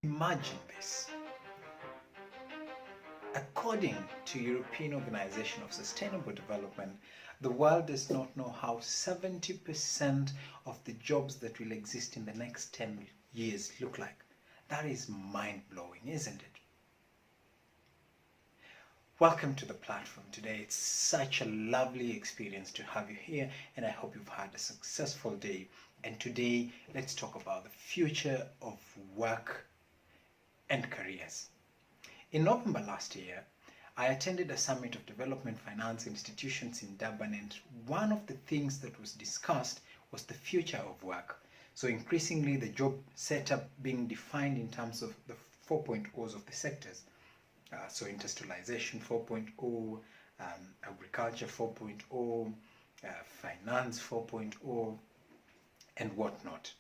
Imagine this. According to European Organization of Sustainable Development, the world does not know how 70% of the jobs that will exist in the next 10 years look like. That is mind-blowing, isn't it? Welcome to the platform today. It's such a lovely experience to have you here, and I hope you've had a successful day. And today, let's talk about the future of work and careers. In November last year, I attended a summit of development finance institutions in Durban, and one of the things that was discussed was the future of work. So increasingly, the job setup being defined in terms of the 4.0s of the sectors. So industrialization 4.0, agriculture 4.0, finance 4.0, and whatnot.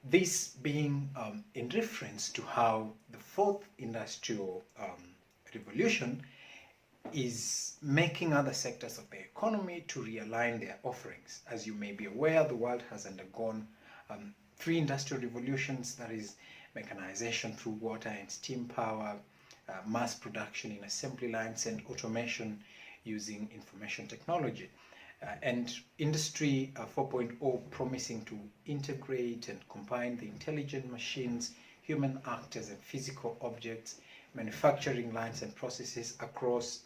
This being in reference to how the fourth industrial revolution is making other sectors of the economy to realign their offerings. As you may be aware, the world has undergone 3 industrial revolutions, that is mechanization through water and steam power, mass production in assembly lines, and automation using information technology. And Industry 4.0 promising to integrate and combine the intelligent machines, human actors, and physical objects, manufacturing lines and processes across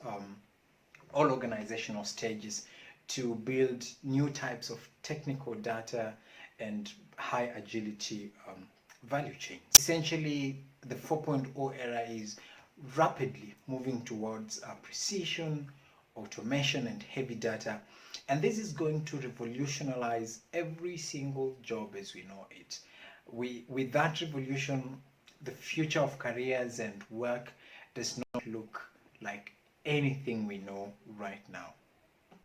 all organizational stages to build new types of technical data and high agility value chains. Essentially, the 4.0 era is rapidly moving towards precision, automation, and heavy data. And this is going to revolutionize every single job as we know it. With that revolution, the future of careers and work does not look like anything we know right now.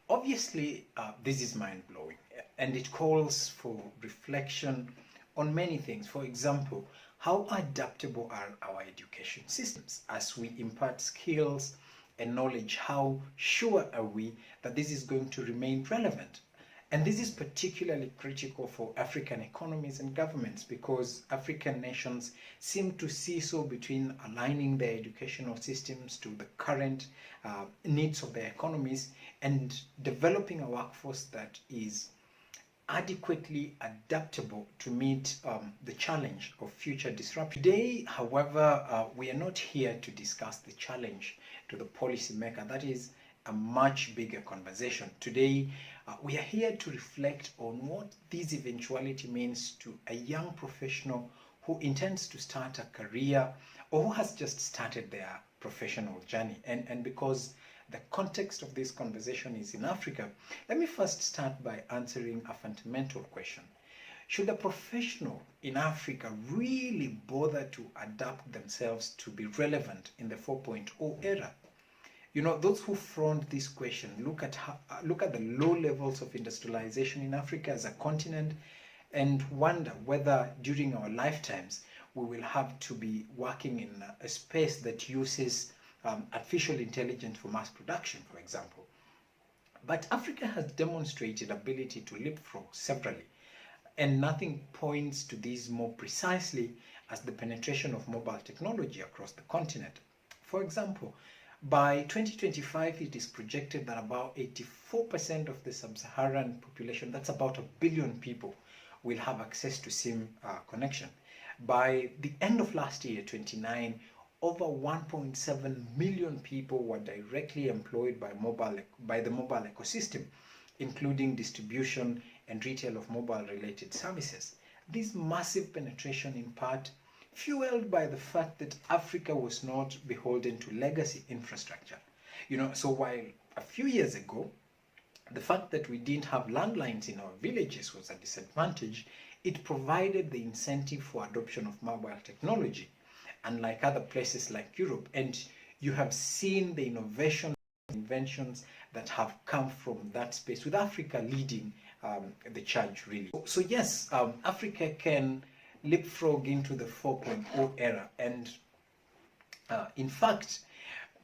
Obviously, this is mind-blowing, and it calls for reflection on many things. For example, how adaptable are our education systems as we impart skills and knowledge? How sure are we that this is going to remain relevant? And this is particularly critical for African economies and governments, because African nations seem to see so between aligning their educational systems to the current needs of their economies and developing a workforce that is adequately adaptable to meet the challenge of future disruption. Today, however, we are not here to discuss the challenge to the policymaker. That is a much bigger conversation. Today, we are here to reflect on what this eventuality means to a young professional who intends to start a career or who has just started their professional journey. And because the context of this conversation is in Africa, let me first start by answering a fundamental question. Should a professional in Africa really bother to adapt themselves to be relevant in the 4.0 era? You know, those who front this question look at the low levels of industrialization in Africa as a continent and wonder whether during our lifetimes we will have to be working in a space that uses artificial intelligence for mass production, for example. But Africa has demonstrated ability to leapfrog severally, and nothing points to this more precisely as the penetration of mobile technology across the continent. For example, by 2025, it is projected that about 84% of the sub-Saharan population, that's about 1 billion people, will have access to SIM connection. By the end of last year, 29, over 1.7 million people were directly employed by the mobile ecosystem, including distribution and retail of mobile-related services. This massive penetration, in part, fueled by the fact that Africa was not beholden to legacy infrastructure. You know, so while a few years ago, the fact that we didn't have landlines in our villages was a disadvantage, it provided the incentive for adoption of mobile technology, unlike other places like Europe. And you have seen the inventions that have come from that space, with Africa leading the charge, really. So yes, Africa can leapfrog into the 4.0 era, and in fact,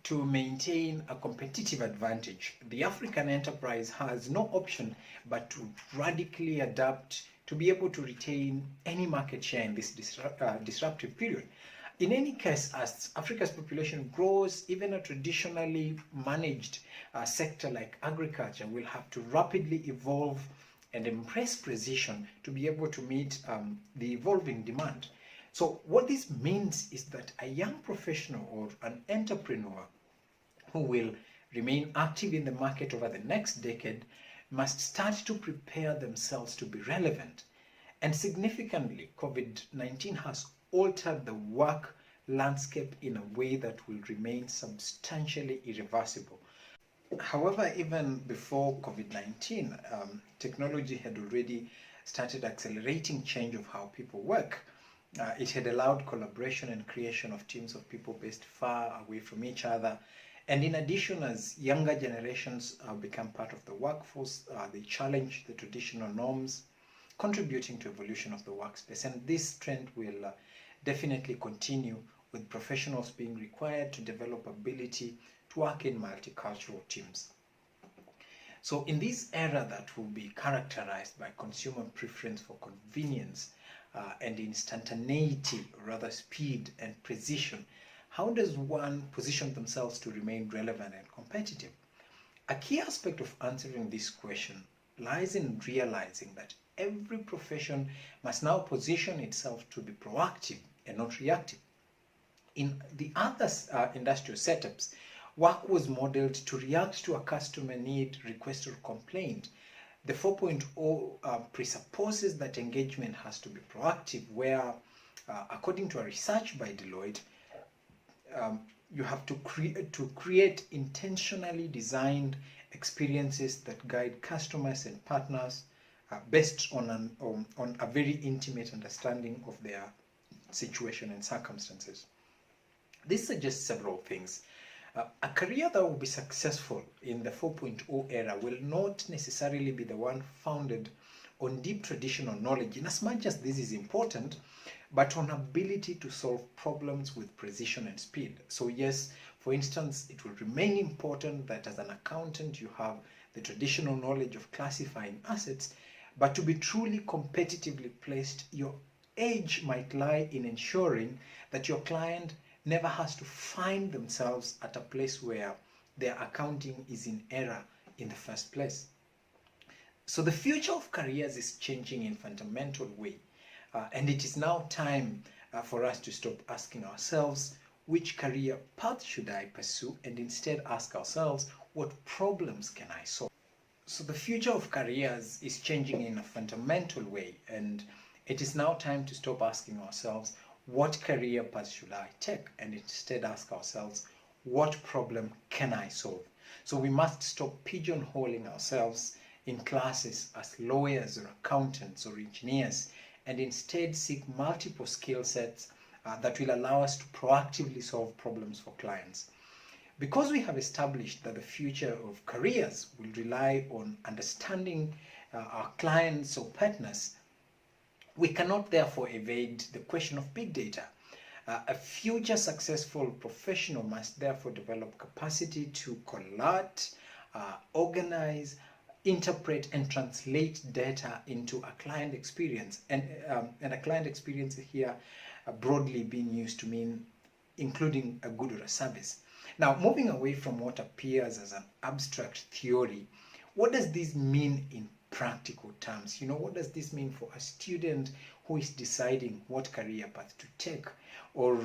to maintain a competitive advantage, the African enterprise has no option but to radically adapt to to be able to retain any market share in this disruptive period. In any case, as Africa's population grows, even a traditionally managed sector like agriculture will have to rapidly evolve and embrace precision to be able to meet the evolving demand. So what this means is that a young professional or an entrepreneur who will remain active in the market over the next decade must start to prepare themselves to be relevant. And significantly, COVID-19 has altered the work landscape in a way that will remain substantially irreversible. However, even before COVID-19, technology had already started accelerating change of how people work. It had allowed collaboration and creation of teams of people based far away from each other. And in addition, as younger generations become part of the workforce, they challenge the traditional norms, contributing to evolution of the workspace. And this trend will definitely continue, with professionals being required to develop ability to work in multicultural teams. So in this era that will be characterized by consumer preference for convenience and instantaneity, or rather speed and precision, how does one position themselves to remain relevant and competitive? A key aspect of answering this question lies in realizing that every profession must now position itself to be proactive and not reactive. In the other industrial setups, work was modeled to react to a customer need, request, or complaint. The 4.0 presupposes that engagement has to be proactive, where, according to a research by Deloitte, you have to create intentionally designed experiences that guide customers and partners based on a very intimate understanding of their situation and circumstances. This suggests several things. A career that will be successful in the 4.0 era will not necessarily be the one founded on deep traditional knowledge, in as much as this is important, but on ability to solve problems with precision and speed. So yes, for instance, it will remain important that as an accountant you have the traditional knowledge of classifying assets, but to be truly competitively placed, your edge might lie in ensuring that your client never has to find themselves at a place where their accounting is in error in the first place. So the future of careers is changing in a fundamental way, and it is now time for us to stop asking ourselves, which career path should I pursue, and instead ask ourselves, what problems can I solve? So the future of careers is changing in a fundamental way, and it is now time to stop asking ourselves, what career path should I take, and instead ask ourselves, what problem can I solve? So we must stop pigeonholing ourselves in classes as lawyers or accountants or engineers, and instead seek multiple skill sets that will allow us to proactively solve problems for clients. Because we have established that the future of careers will rely on understanding our clients or partners, we cannot therefore evade the question of big data. A future successful professional must therefore develop capacity to collate, organize, interpret, and translate data into a client experience. And a client experience here broadly being used to mean including a good or a service. Now, moving away from what appears as an abstract theory, what does this mean in practical terms? What does this mean for a student who is deciding what career path to take? Or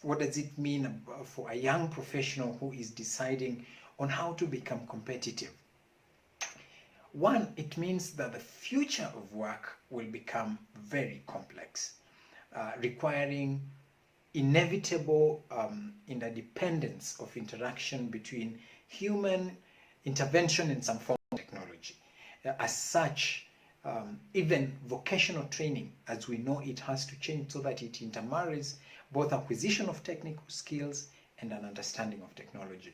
what does it mean for a young professional who is deciding on how to become competitive? One, it means that the future of work will become very complex, requiring inevitable interdependence of interaction between human intervention and some form of technology. As such, even vocational training, as we know, it has to change so that it intermarries both acquisition of technical skills and an understanding of technology.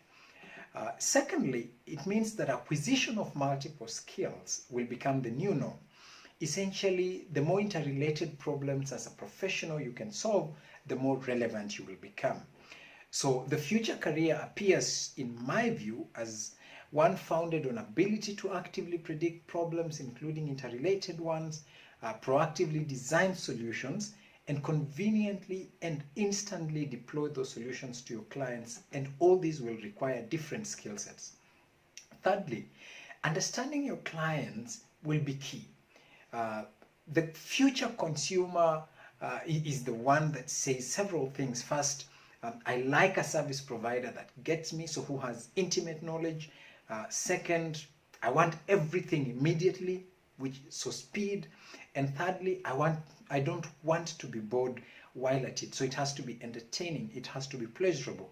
Secondly, it means that acquisition of multiple skills will become the new norm. Essentially, the more interrelated problems as a professional you can solve, the more relevant you will become. So the future career appears, in my view, as one founded on ability to actively predict problems, including interrelated ones, proactively design solutions, and conveniently and instantly deploy those solutions to your clients. And all these will require different skill sets. Thirdly, understanding your clients will be key. The future consumer is the one that says several things. First, I like a service provider that gets me, so who has intimate knowledge. Second, I want everything immediately, so speed. And thirdly, I don't want to be bored while at it, so it has to be entertaining, it has to be pleasurable.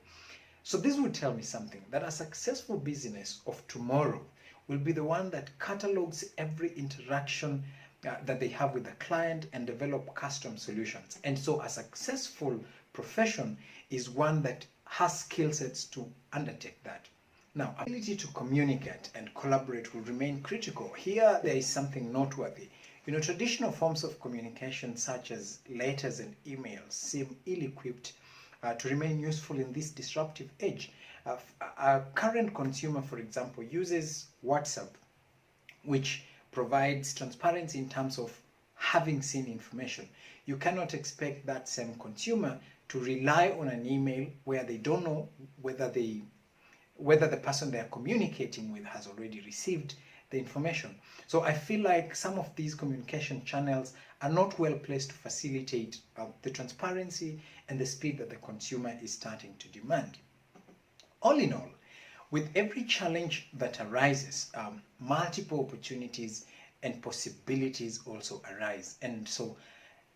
So this would tell me something, that a successful business of tomorrow will be the one that catalogs every interaction that they have with the client and develop custom solutions. And so a successful profession is one that has skill sets to undertake that. Now, ability to communicate and collaborate will remain critical. Here, there is something noteworthy. Traditional forms of communication such as letters and emails seem ill-equipped to remain useful in this disruptive age. A current consumer, for example, uses WhatsApp, which provides transparency in terms of having seen information. You cannot expect that same consumer to rely on an email where they don't know whether the person they are communicating with has already received the information. So I feel like some of these communication channels are not well placed to facilitate the transparency and the speed that the consumer is starting to demand. All in all, with every challenge that arises, multiple opportunities and possibilities also arise. And so,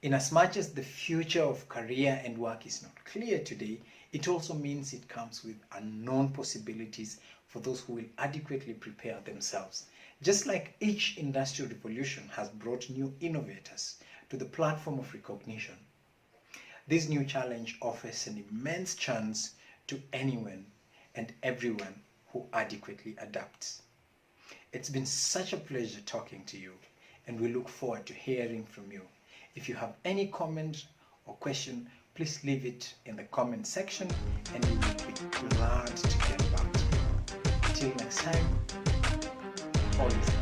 in as much as the future of career and work is not clear today, it also means it comes with unknown possibilities for those who will adequately prepare themselves. Just like each industrial revolution has brought new innovators to the platform of recognition, this new challenge offers an immense chance to anyone and everyone who adequately adapts. It's been such a pleasure talking to you, and we look forward to hearing from you. If you have any comment or question, please leave it in the comment section, and we will be glad to get back to you. Until next time, always